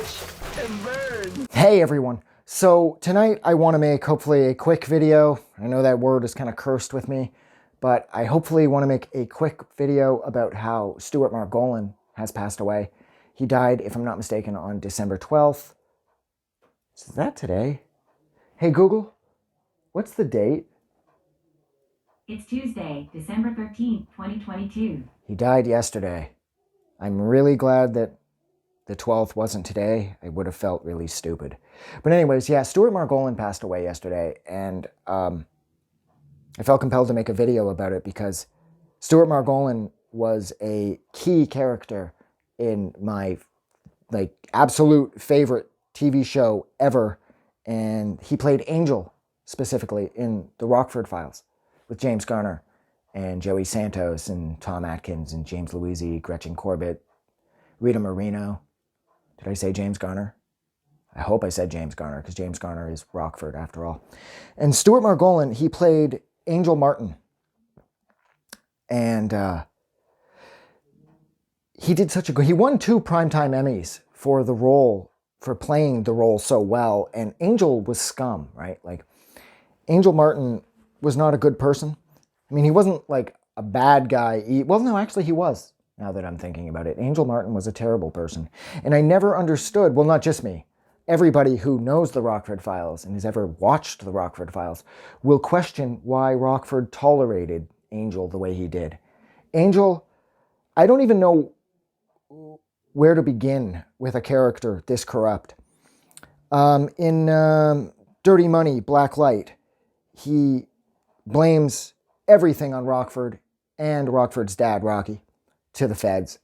Watch and burn. Hey everyone. So tonight I want to make hopefully a quick video. I know that word is kind of cursed with me, but I hopefully want to make a quick video about how Stuart Margolin has passed away. He died, if I'm not mistaken, on December 12th. Is that today? Hey Google, what's the date? It's Tuesday, December 13th, 2022. He died yesterday. I'm really glad that the 12th wasn't today. I would have felt really stupid. But anyways, yeah, Stuart Margolin passed away yesterday, and I felt compelled to make a video about it because Stuart Margolin was a key character in my absolute favorite TV show ever, and he played Angel specifically in the Rockford Files with James Garner and Joey Santos and Tom Atkins and James Louisi, Gretchen Corbett, Rita Moreno. Did I say James Garner? I hope I said James Garner, because James Garner is Rockford after all. And Stuart Margolin, he played Angel Martin. And he did such a good... He won 2 Primetime Emmys for the role, for playing the role so well. And Angel was scum, right? Like, Angel Martin was not a good person. I mean, he wasn't like a bad guy. Well, no, actually he was, now that I'm thinking about it. Angel Martin was a terrible person. And I never understood, well, not just me, everybody who knows the Rockford Files and has ever watched the Rockford Files will question why Rockford tolerated Angel the way he did. Angel, I don't even know where to begin with a character this corrupt. In Dirty Money, Black Light, he blames everything on Rockford and Rockford's dad, Rocky, to the feds.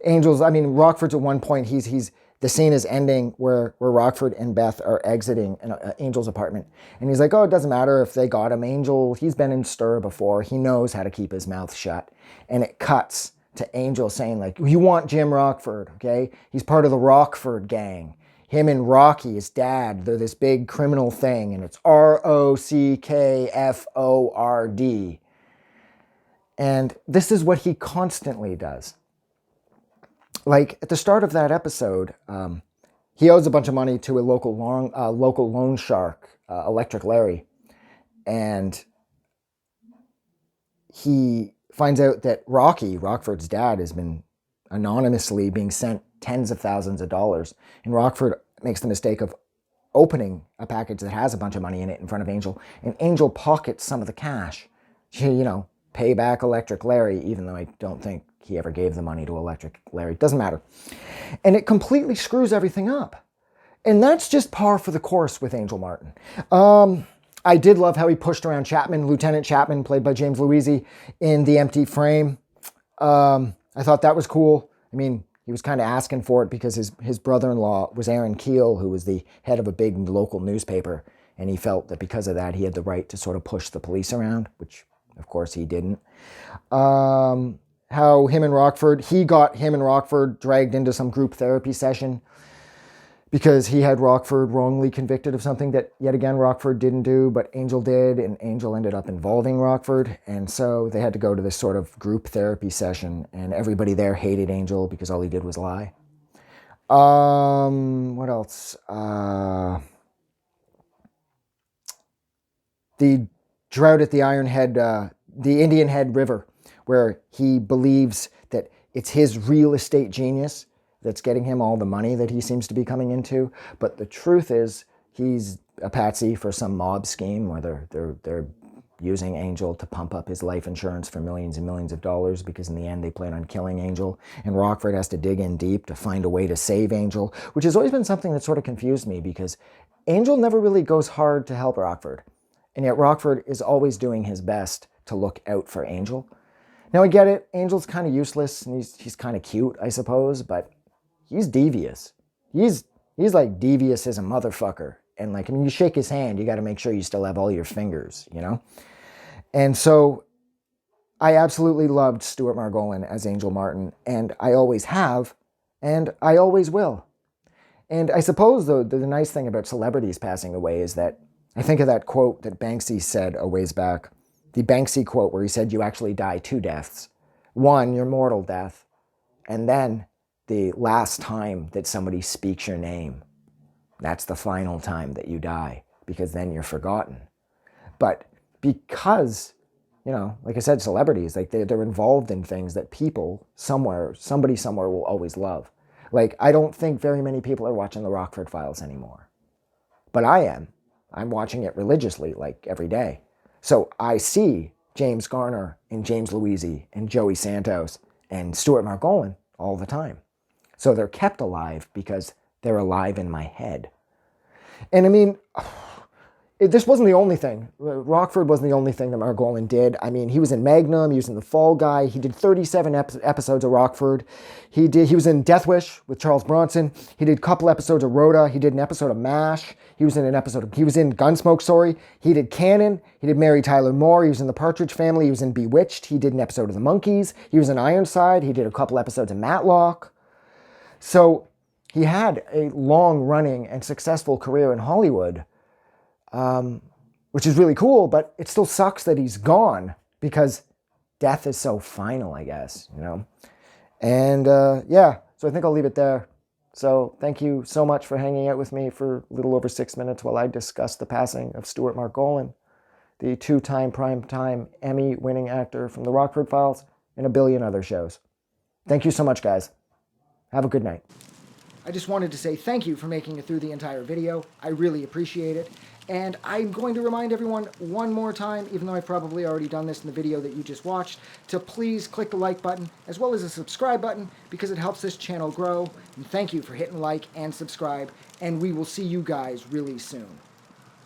Rockford's at one point, the scene is ending where Rockford and Beth are exiting Angel's apartment. And he's like, oh, it doesn't matter if they got him. Angel, he's been in stir before. He knows how to keep his mouth shut. And it cuts to Angel saying, like, you want Jim Rockford, okay? He's part of the Rockford gang. Him and Rocky, his dad, they're this big criminal thing, and it's Rockford. And this is what he constantly does. Like, at the start of that episode, he owes a bunch of money to a local loan shark, Electric Larry. And he finds out that Rocky, Rockford's dad, has been anonymously being sent tens of thousands of dollars. And Rockford makes the mistake of opening a package that has a bunch of money in it in front of Angel. And Angel pockets some of the cash. Pay back Electric Larry, even though I don't think he ever gave the money to Electric Larry. Doesn't matter. And it completely screws everything up. And that's just par for the course with Angel Martin. I did love how he pushed around Chapman, Lieutenant Chapman, played by James Louisi, in The Empty Frame. I thought that was cool. I mean, he was kind of asking for it because his brother-in-law was Aaron Keel, who was the head of a big local newspaper. And he felt that because of that, he had the right to sort of push the police around, which, of course, he didn't. How he got him and Rockford dragged into some group therapy session because he had Rockford wrongly convicted of something that, yet again, Rockford didn't do, but Angel did, and Angel ended up involving Rockford, and so they had to go to this sort of group therapy session, and everybody there hated Angel because all he did was lie. What else? The drought at the the Indian Head River, where he believes that it's his real estate genius that's getting him all the money that he seems to be coming into. But the truth is, he's a patsy for some mob scheme where they're using Angel to pump up his life insurance for millions and millions of dollars, because in the end they plan on killing Angel. And Rockford has to dig in deep to find a way to save Angel, which has always been something that sort of confused me, because Angel never really goes hard to help Rockford. And yet Rockford is always doing his best to look out for Angel. Now I get it, Angel's kind of useless, and he's kind of cute, I suppose, but he's devious. He's like devious as a motherfucker. And you shake his hand, you got to make sure you still have all your fingers, And so I absolutely loved Stuart Margolin as Angel Martin, and I always have, and I always will. And I suppose, though, the nice thing about celebrities passing away is that I think of that quote that Banksy said a ways back. The Banksy quote where he said, you actually die 2 deaths. One, your mortal death, and then the last time that somebody speaks your name. That's the final time that you die, because then you're forgotten. But because, you know, like I said, celebrities, like they're involved in things that people somewhere, somebody somewhere will always love. Like, I don't think very many people are watching the Rockford Files anymore. But I am. I'm watching it religiously, like every day. So I see James Garner and James Louisi and Joey Santos and Stuart Margolin all the time. So they're kept alive because they're alive in my head. And I mean, this wasn't the only thing. Rockford wasn't the only thing that Margolin did. I mean, he was in Magnum, he was in The Fall Guy, he did 37 episodes of Rockford. He was in Death Wish with Charles Bronson. He did a couple episodes of Rhoda. He did an episode of MASH. He was in Gunsmoke, sorry. He did Cannon. He did Mary Tyler Moore. He was in The Partridge Family. He was in Bewitched. He did an episode of The Monkees. He was in Ironside. He did a couple episodes of Matlock. So he had a long-running and successful career in Hollywood. Which is really cool, but it still sucks that he's gone because death is so final, I guess, you know? And yeah, so I think I'll leave it there. So thank you so much for hanging out with me for a little over 6 minutes while I discuss the passing of Stuart Margolin, the 2-time primetime Emmy-winning actor from the Rockford Files and a billion other shows. Thank you so much, guys. Have a good night. I just wanted to say thank you for making it through the entire video. I really appreciate it. And I'm going to remind everyone one more time, even though I've probably already done this in the video that you just watched, to please click the like button as well as the subscribe button because it helps this channel grow. And thank you for hitting like and subscribe, and we will see you guys really soon.